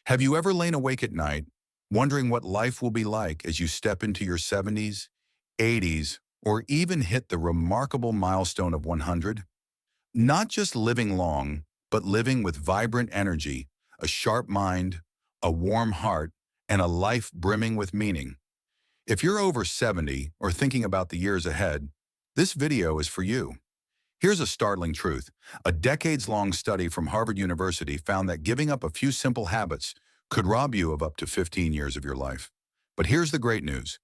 Have you ever lain awake at night, wondering what life will be like as you step into your 70s, 80s, or even hit the remarkable milestone of 100? Not just living long, but living with vibrant energy, a sharp mind, a warm heart, and a life brimming with meaning. If you're over 70 or thinking about the years ahead, this video is for you. Here's a startling truth. A decades-long study from Harvard University found that giving up a few simple habits could rob you of up to 15 years of your life. But here's the great news.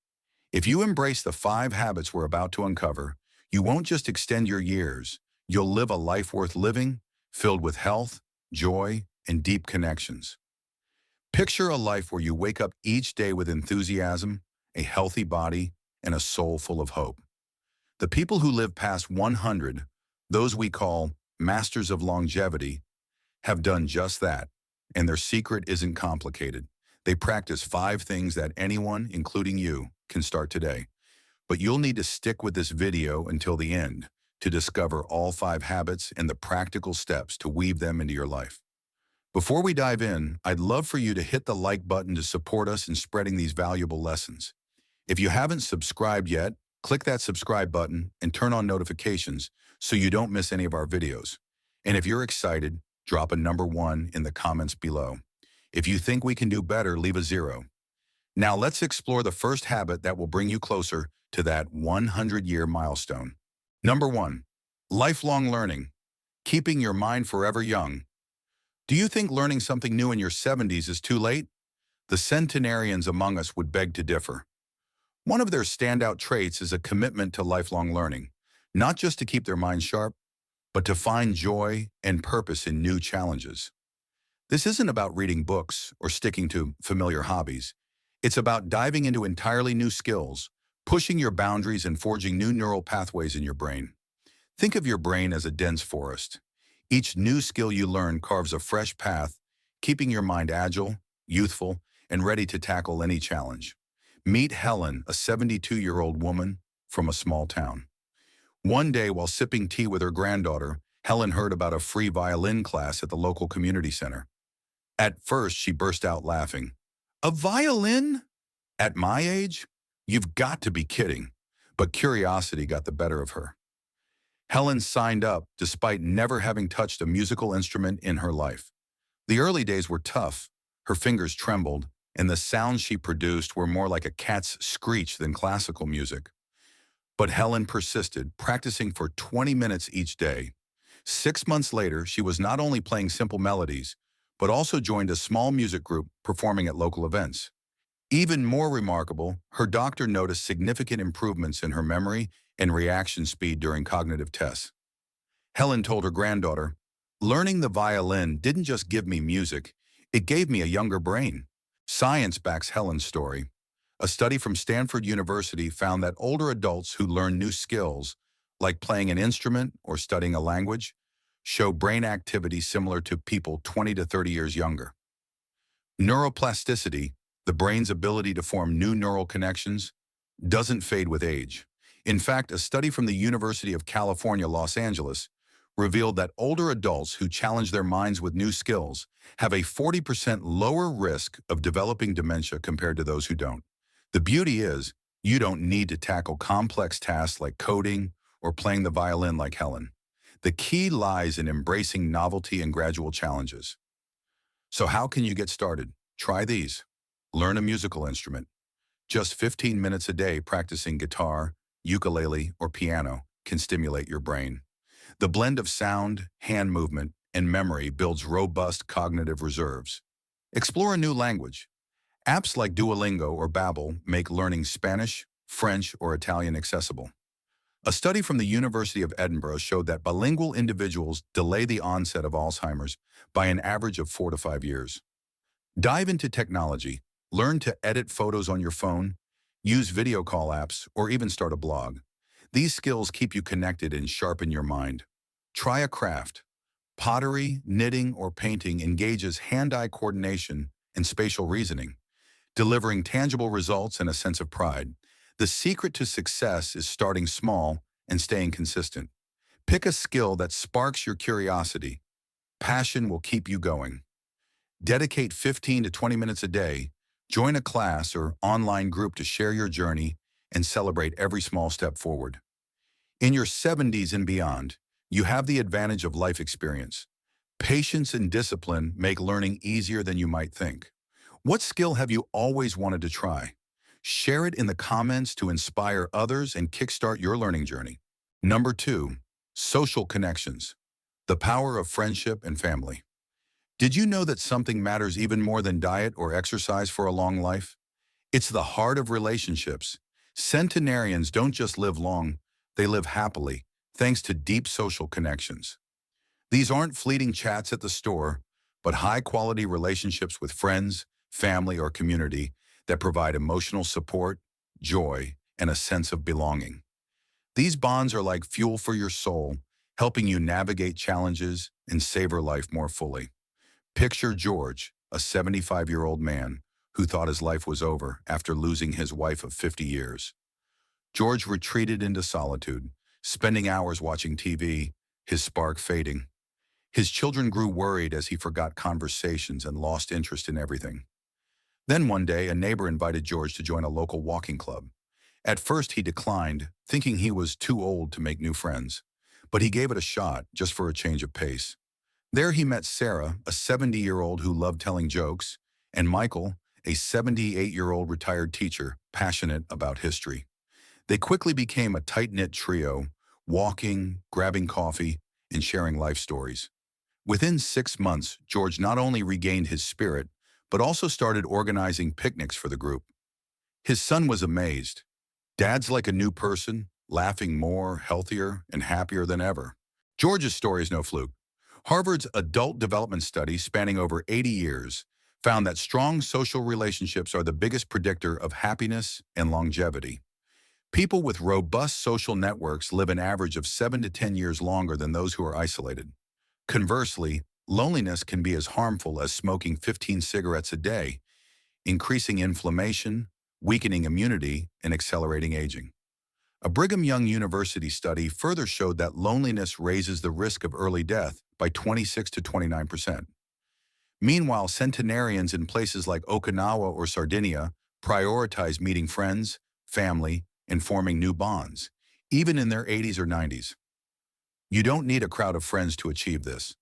If you embrace the 5 habits we're about to uncover, you won't just extend your years, you'll live a life worth living, filled with health, joy, and deep connections. Picture a life where you wake up each day with enthusiasm, a healthy body, and a soul full of hope. The people who live past 100, those we call masters of longevity, have done just that, and their secret isn't complicated. They practice 5 things that anyone, including you, can start today. But you'll need to stick with this video until the end to discover all 5 habits and the practical steps to weave them into your life. Before we dive in, I'd love for you to hit the like button to support us in spreading these valuable lessons. If you haven't subscribed yet, click that subscribe button and turn on notifications so you don't miss any of our videos. And if you're excited, drop a number 1 in the comments below. If you think we can do better, leave a 0. Now let's explore the first habit that will bring you closer to that 100-year milestone. Number 1, lifelong learning, keeping your mind forever young. Do you think learning something new in your 70s is too late? The centenarians among us would beg to differ. One of their standout traits is a commitment to lifelong learning, not just to keep their minds sharp, but to find joy and purpose in new challenges. This isn't about reading books or sticking to familiar hobbies. It's about diving into entirely new skills, pushing your boundaries and forging new neural pathways in your brain. Think of your brain as a dense forest. Each new skill you learn carves a fresh path, keeping your mind agile, youthful, and ready to tackle any challenge. Meet Helen, a 72-year-old woman from a small town. One day, while sipping tea with her granddaughter, Helen heard about a free violin class at the local community center. At first, she burst out laughing. "A violin? At my age? You've got to be kidding." But curiosity got the better of her. Helen signed up despite never having touched a musical instrument in her life. The early days were tough. Her fingers trembled, and the sounds she produced were more like a cat's screech than classical music. But Helen persisted, practicing for 20 minutes each day. 6 months later, she was not only playing simple melodies, but also joined a small music group performing at local events. Even more remarkable, her doctor noticed significant improvements in her memory and reaction speed during cognitive tests. Helen told her granddaughter, "Learning the violin didn't just give me music, it gave me a younger brain." Science backs Helen's story. A study from Stanford University found that older adults who learn new skills, like playing an instrument or studying a language, show brain activity similar to people 20 to 30 years younger. Neuroplasticity, the brain's ability to form new neural connections, doesn't fade with age. In fact, a study from the University of California, Los Angeles, revealed that older adults who challenge their minds with new skills have a 40% lower risk of developing dementia compared to those who don't. The beauty is, you don't need to tackle complex tasks like coding or playing the violin like Helen. The key lies in embracing novelty and gradual challenges. So how can you get started? Try these. Learn a musical instrument. Just 15 minutes a day practicing guitar, ukulele, or piano can stimulate your brain. The blend of sound, hand movement, and memory builds robust cognitive reserves. Explore a new language. Apps like Duolingo or Babbel make learning Spanish, French, or Italian accessible. A study from the University of Edinburgh showed that bilingual individuals delay the onset of Alzheimer's by an average of 4 to 5 years. Dive into technology. Learn to edit photos on your phone, use video call apps, or even start a blog. These skills keep you connected and sharpen your mind. Try a craft. Pottery, knitting, or painting engages hand-eye coordination and spatial reasoning, delivering tangible results and a sense of pride. The secret to success is starting small and staying consistent. Pick a skill that sparks your curiosity. Passion will keep you going. Dedicate 15 to 20 minutes a day, join a class or online group to share your journey and celebrate every small step forward. In your 70s and beyond, you have the advantage of life experience. Patience and discipline make learning easier than you might think. What skill have you always wanted to try? Share it in the comments to inspire others and kickstart your learning journey. Number 2, social connections. The power of friendship and family. Did you know that something matters even more than diet or exercise for a long life? It's the heart of relationships. Centenarians don't just live long, they live happily, thanks to deep social connections. These aren't fleeting chats at the store, but high-quality relationships with friends, family, or community that provide emotional support, joy, and a sense of belonging. These bonds are like fuel for your soul, helping you navigate challenges and savor life more fully. Picture George, a 75-year-old man who thought his life was over after losing his wife of 50 years. George retreated into solitude, spending hours watching TV, his spark fading. His children grew worried as he forgot conversations and lost interest in everything. Then one day, a neighbor invited George to join a local walking club. At first, he declined, thinking he was too old to make new friends. But he gave it a shot, just for a change of pace. There he met Sarah, a 70-year-old who loved telling jokes, and Michael, a 78-year-old retired teacher, passionate about history. They quickly became a tight-knit trio, walking, grabbing coffee, and sharing life stories. Within 6 months, George not only regained his spirit, but also started organizing picnics for the group. His son was amazed. Dad's like a new person, laughing more, healthier, and happier than ever. George's story is no fluke. Harvard's adult development study, spanning over 80 years, found that strong social relationships are the biggest predictor of happiness and longevity. People with robust social networks live an average of 7 to 10 years longer than those who are isolated. Conversely, loneliness can be as harmful as smoking 15 cigarettes a day, increasing inflammation, weakening immunity, and accelerating aging. A Brigham Young University study further showed that loneliness raises the risk of early death by 26 to 29%. Meanwhile, centenarians in places like Okinawa or Sardinia prioritize meeting friends, family, and forming new bonds, even in their 80s or 90s. You don't need a crowd of friends to achieve this.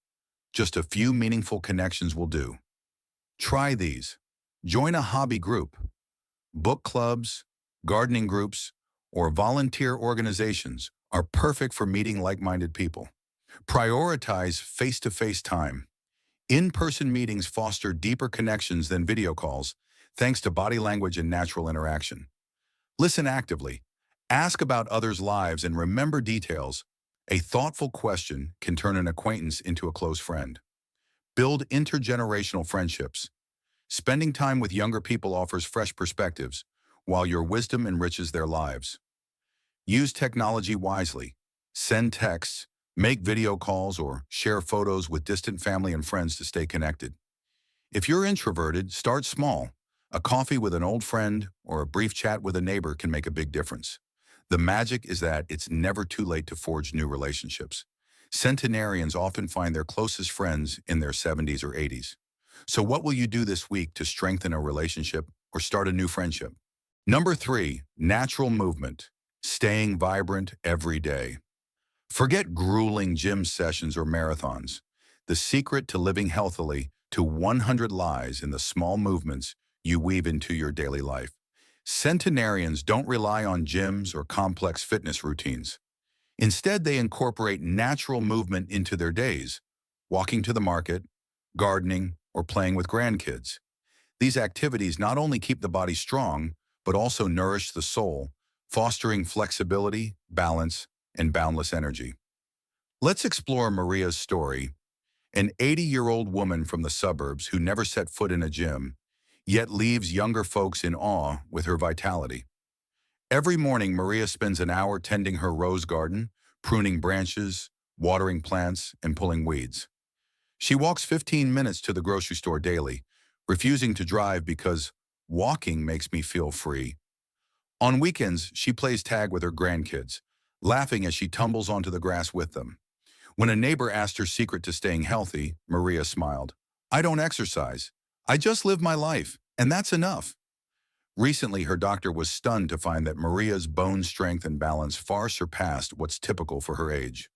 Just a few meaningful connections will do. Try these. Join a hobby group. Book clubs, gardening groups, or volunteer organizations are perfect for meeting like-minded people. Prioritize face-to-face time. In-person meetings foster deeper connections than video calls, thanks to body language and natural interaction. Listen actively. Ask about others' lives and remember details. A thoughtful question can turn an acquaintance into a close friend. Build intergenerational friendships. Spending time with younger people offers fresh perspectives, while your wisdom enriches their lives. Use technology wisely. Send texts, make video calls, or share photos with distant family and friends to stay connected. If you're introverted, start small. A coffee with an old friend or a brief chat with a neighbor can make a big difference. The magic is that it's never too late to forge new relationships. Centenarians often find their closest friends in their 70s or 80s. So what will you do this week to strengthen a relationship or start a new friendship? Number 3, natural movement. Staying vibrant every day. Forget grueling gym sessions or marathons. The secret to living healthily to 100 lies in the small movements you weave into your daily life. Centenarians don't rely on gyms or complex fitness routines. Instead, they incorporate natural movement into their days, walking to the market, gardening, or playing with grandkids. These activities not only keep the body strong, but also nourish the soul, fostering flexibility, balance, and boundless energy. Let's explore Maria's story, an 80-year-old woman from the suburbs who never set foot in a gym, yet leaves younger folks in awe with her vitality. Every morning, Maria spends an hour tending her rose garden, pruning branches, watering plants, and pulling weeds. She walks 15 minutes to the grocery store daily, refusing to drive because walking makes me feel free. On weekends, she plays tag with her grandkids, laughing as she tumbles onto the grass with them. When a neighbor asked her secret to staying healthy, Maria smiled. I don't exercise. I just live my life, and that's enough. Recently, her doctor was stunned to find that Maria's bone strength and balance far surpassed what's typical for her age.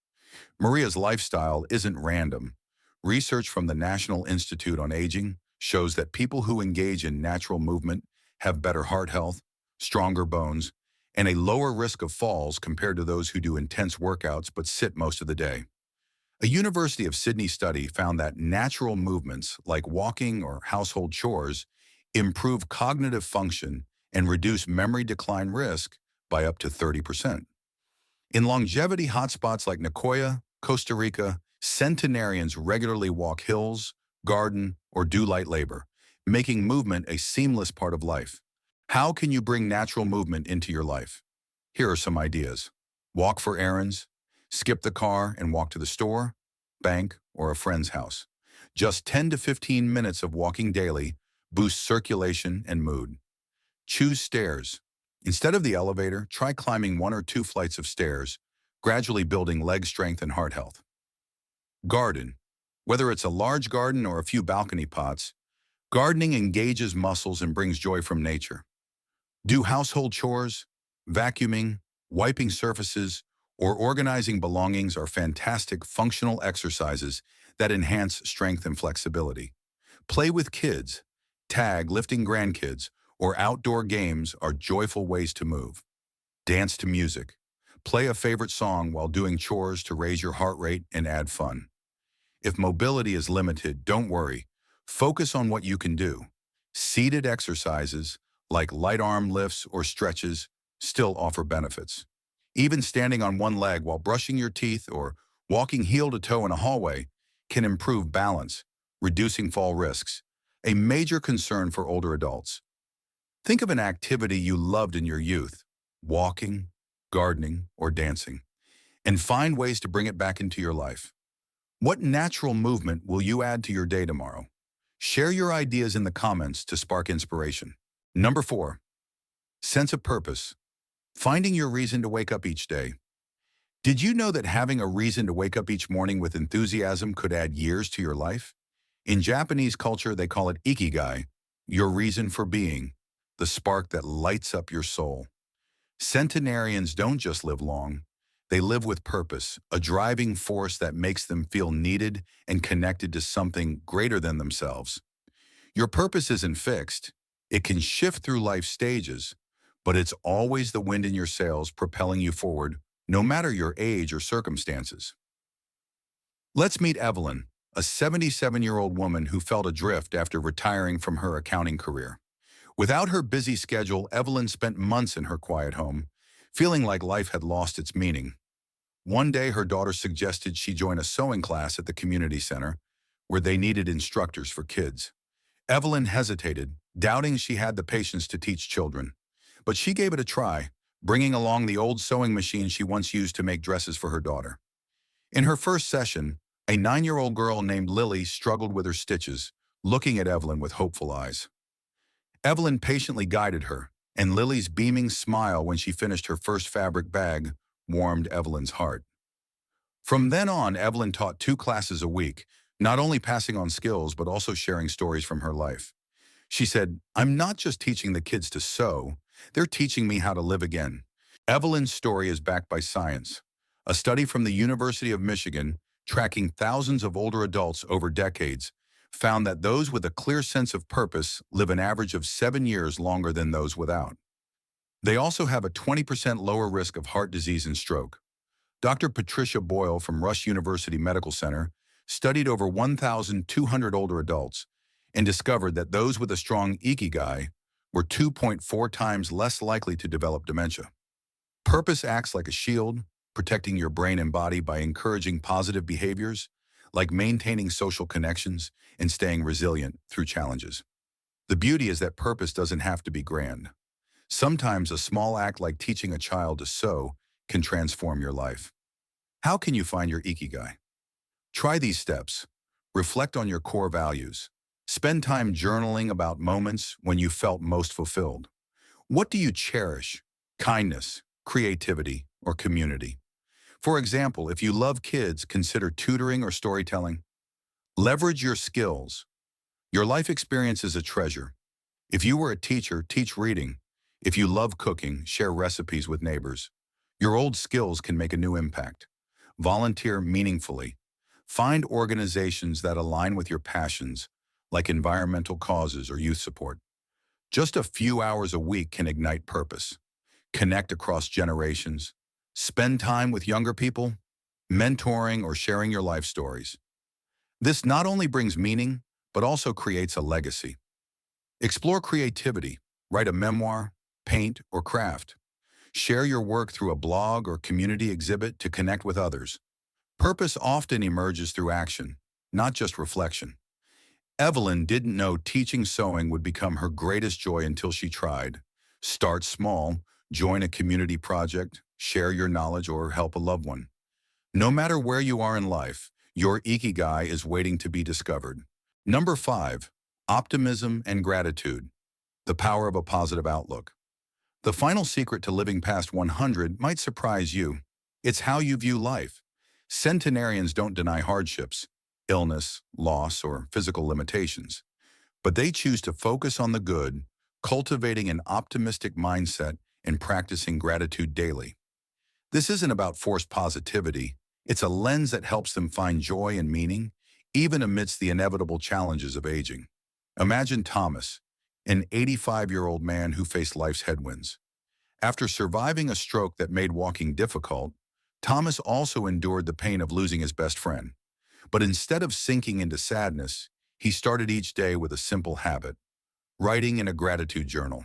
Maria's lifestyle isn't random. Research from the National Institute on Aging shows that people who engage in natural movement have better heart health, stronger bones, and a lower risk of falls compared to those who do intense workouts but sit most of the day. A University of Sydney study found that natural movements like walking or household chores improve cognitive function and reduce memory decline risk by up to 30%. In longevity hotspots like Nicoya, Costa Rica, centenarians regularly walk hills, garden, or do light labor, making movement a seamless part of life. How can you bring natural movement into your life? Here are some ideas. Walk for errands, skip the car and walk to the store, bank, or a friend's house. Just 10 to 15 minutes of walking daily boosts circulation and mood. Choose stairs. Instead of the elevator, try climbing 1 or 2 flights of stairs, gradually building leg strength and heart health. Garden. Whether it's a large garden or a few balcony pots, gardening engages muscles and brings joy from nature. Do household chores, vacuuming, wiping surfaces, or organizing belongings are fantastic functional exercises that enhance strength and flexibility. Play with kids, tag, lifting grandkids, or outdoor games are joyful ways to move. Dance to music. Play a favorite song while doing chores to raise your heart rate and add fun. If mobility is limited, don't worry. Focus on what you can do. Seated exercises, like light arm lifts or stretches, still offer benefits. Even standing on one leg while brushing your teeth or walking heel to toe in a hallway can improve balance, reducing fall risks, a major concern for older adults. Think of an activity you loved in your youth, walking, gardening, or dancing, and find ways to bring it back into your life. What natural movement will you add to your day tomorrow? Share your ideas in the comments to spark inspiration. Number 4, sense of purpose. Finding your reason to wake up each day. Did you know that having a reason to wake up each morning with enthusiasm could add years to your life? In Japanese culture, they call it ikigai, your reason for being, the spark that lights up your soul. Centenarians don't just live long. They live with purpose, a driving force that makes them feel needed and connected to something greater than themselves. Your purpose isn't fixed. It can shift through life stages, but it's always the wind in your sails propelling you forward, no matter your age or circumstances. Let's meet Evelyn, a 77-year-old woman who felt adrift after retiring from her accounting career. Without her busy schedule, Evelyn spent months in her quiet home, feeling like life had lost its meaning. One day, her daughter suggested she join a sewing class at the community center, where they needed instructors for kids. Evelyn hesitated, doubting she had the patience to teach children. But she gave it a try, bringing along the old sewing machine she once used to make dresses for her daughter. In her first session, a 9-year-old girl named Lily struggled with her stitches, looking at Evelyn with hopeful eyes. Evelyn patiently guided her, and Lily's beaming smile when she finished her first fabric bag warmed Evelyn's heart. From then on, Evelyn taught 2 classes a week, not only passing on skills but also sharing stories from her life. She said, "I'm not just teaching the kids to sew, they're teaching me how to live again." Evelyn's story is backed by science. A study from the University of Michigan, tracking thousands of older adults over decades, found that those with a clear sense of purpose live an average of 7 years longer than those without. They also have a 20% lower risk of heart disease and stroke. Dr. Patricia Boyle from Rush University Medical Center studied over 1,200 older adults and discovered that those with a strong ikigai were 2.4 times less likely to develop dementia. Purpose acts like a shield, protecting your brain and body by encouraging positive behaviors, like maintaining social connections and staying resilient through challenges. The beauty is that purpose doesn't have to be grand. Sometimes a small act like teaching a child to sew can transform your life. How can you find your ikigai? Try these steps. Reflect on your core values. Spend time journaling about moments when you felt most fulfilled. What do you cherish? Kindness, creativity, or community? For example, if you love kids, consider tutoring or storytelling. Leverage your skills. Your life experience is a treasure. If you were a teacher, teach reading. If you love cooking, share recipes with neighbors. Your old skills can make a new impact. Volunteer meaningfully. Find organizations that align with your passions, like environmental causes or youth support. Just a few hours a week can ignite purpose. Connect across generations. Spend time with younger people, mentoring or sharing your life stories. This not only brings meaning, but also creates a legacy. Explore creativity. Write a memoir, paint, or craft. Share your work through a blog or community exhibit to connect with others. Purpose often emerges through action, not just reflection. Evelyn didn't know teaching sewing would become her greatest joy until she tried. Start small, join a community project, share your knowledge, or help a loved one. No matter where you are in life, your ikigai is waiting to be discovered. Number 5, optimism and gratitude. The power of a positive outlook. The final secret to living past 100 might surprise you. It's how you view life. Centenarians don't deny hardships, illness, loss, or physical limitations, but they choose to focus on the good, cultivating an optimistic mindset and practicing gratitude daily. This isn't about forced positivity. It's a lens that helps them find joy and meaning, even amidst the inevitable challenges of aging. Imagine Thomas, an 85-year-old man who faced life's headwinds. After surviving a stroke that made walking difficult, Thomas also endured the pain of losing his best friend. But instead of sinking into sadness, he started each day with a simple habit, writing in a gratitude journal.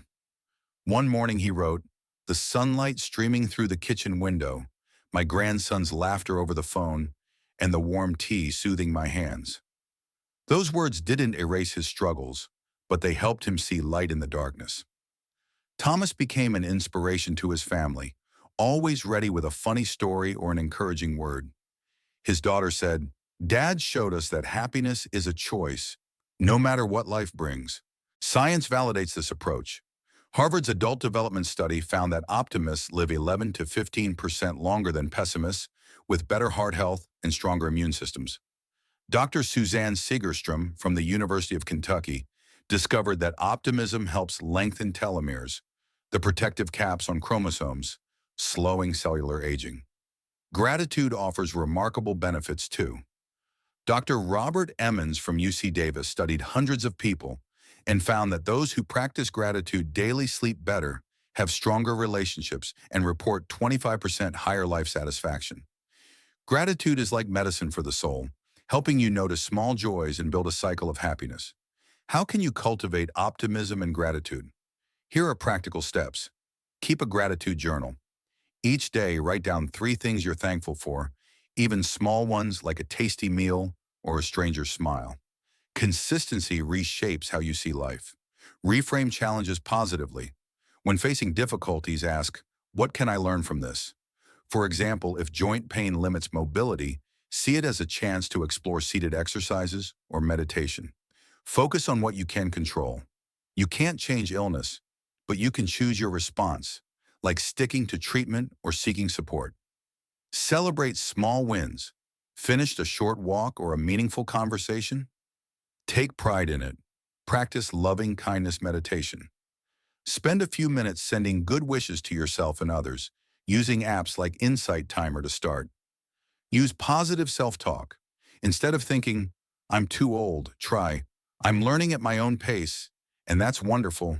One morning he wrote, "The sunlight streaming through the kitchen window, my grandson's laughter over the phone, and the warm tea soothing my hands." Those words didn't erase his struggles, but they helped him see light in the darkness. Thomas became an inspiration to his family, always ready with a funny story or an encouraging word. His daughter said, "Dad showed us that happiness is a choice, no matter what life brings." Science validates this approach. Harvard's adult development study found that optimists live 11 to 15% longer than pessimists, with better heart health and stronger immune systems. Dr. Suzanne Segerstrom from the University of Kentucky discovered that optimism helps lengthen telomeres, the protective caps on chromosomes, slowing cellular aging. Gratitude offers remarkable benefits too. Dr. Robert Emmons from UC Davis studied hundreds of people and found that those who practice gratitude daily sleep better, have stronger relationships, and report 25% higher life satisfaction. Gratitude is like medicine for the soul, helping you notice small joys and build a cycle of happiness. How can you cultivate optimism and gratitude? Here are practical steps. Keep a gratitude journal. Each day, write down 3 things you're thankful for, even small ones like a tasty meal or a stranger's smile. Consistency reshapes how you see life. Reframe challenges positively. When facing difficulties, ask, "What can I learn from this?" For example, if joint pain limits mobility, see it as a chance to explore seated exercises or meditation. Focus on what you can control. You can't change illness, but you can choose your response, like sticking to treatment or seeking support. Celebrate small wins. Finished a short walk or a meaningful conversation? Take pride in it. Practice loving kindness meditation. Spend a few minutes sending good wishes to yourself and others, using apps like Insight Timer to start. Use positive self-talk. Instead of thinking, "I'm too old," try, "I'm learning at my own pace, and that's wonderful."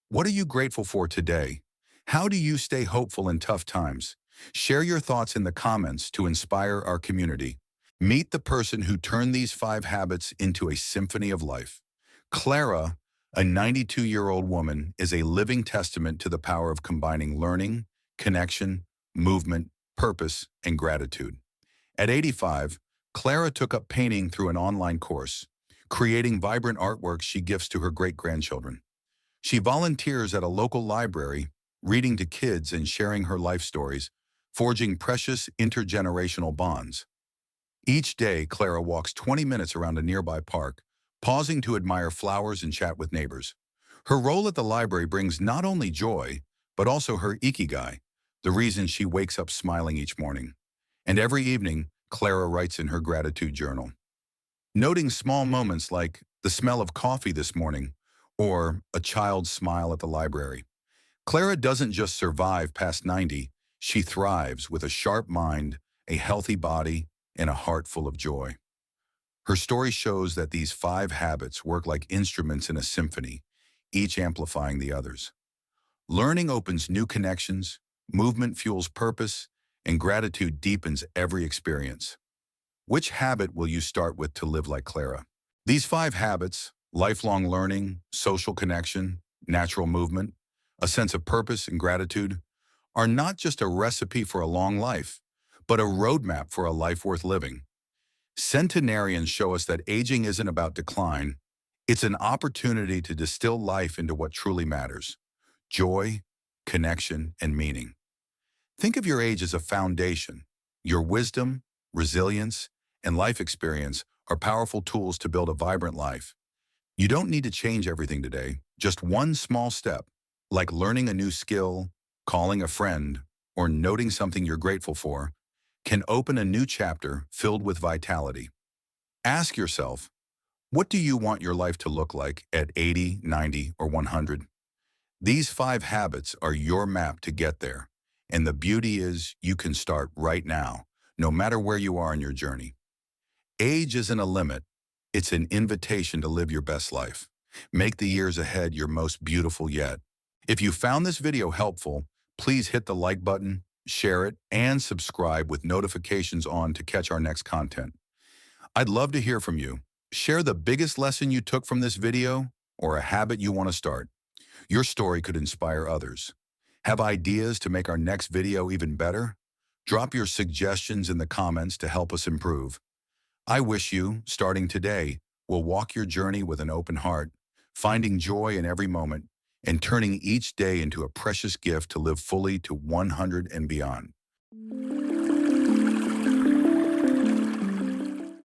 What are you grateful for today? How do you stay hopeful in tough times? Share your thoughts in the comments to inspire our community. Meet the person who turned these 5 habits into a symphony of life. Clara, a 92-year-old woman, is a living testament to the power of combining learning, connection, movement, purpose, and gratitude. At 85, Clara took up painting through an online course, creating vibrant artworks she gifts to her great-grandchildren. She volunteers at a local library, reading to kids and sharing her life stories, forging precious intergenerational bonds. Each day, Clara walks 20 minutes around a nearby park, pausing to admire flowers and chat with neighbors. Her role at the library brings not only joy, but also her ikigai, the reason she wakes up smiling each morning. And every evening, Clara writes in her gratitude journal, noting small moments like the smell of coffee this morning or a child's smile at the library. Clara doesn't just survive past 90, she thrives with a sharp mind, a healthy body, and a heart full of joy. Her story shows that these 5 habits work like instruments in a symphony, each amplifying the others. Learning opens new connections, movement fuels purpose, and gratitude deepens every experience. Which habit will you start with to live like Clara? These 5 habits, lifelong learning, social connection, natural movement, a sense of purpose and gratitude, are not just a recipe for a long life, but a roadmap for a life worth living. Centenarians show us that aging isn't about decline, it's an opportunity to distill life into what truly matters: joy, connection, and meaning. Think of your age as a foundation. Your wisdom, resilience, and life experience are powerful tools to build a vibrant life. You don't need to change everything today. Just one small step, like learning a new skill, calling a friend, or noting something you're grateful for, can open a new chapter filled with vitality. Ask yourself, what do you want your life to look like at 80, 90, or 100? These 5 habits are your map to get there. And the beauty is you can start right now, no matter where you are in your journey. Age isn't a limit. It's an invitation to live your best life. Make the years ahead your most beautiful yet. If you found this video helpful, please hit the like button, share it, and subscribe with notifications on to catch our next content. I'd love to hear from you. Share the biggest lesson you took from this video or a habit you want to start. Your story could inspire others. Have ideas to make our next video even better? Drop your suggestions in the comments to help us improve. I wish you, starting today, will walk your journey with an open heart, finding joy in every moment, and turning each day into a precious gift to live fully to 100 and beyond.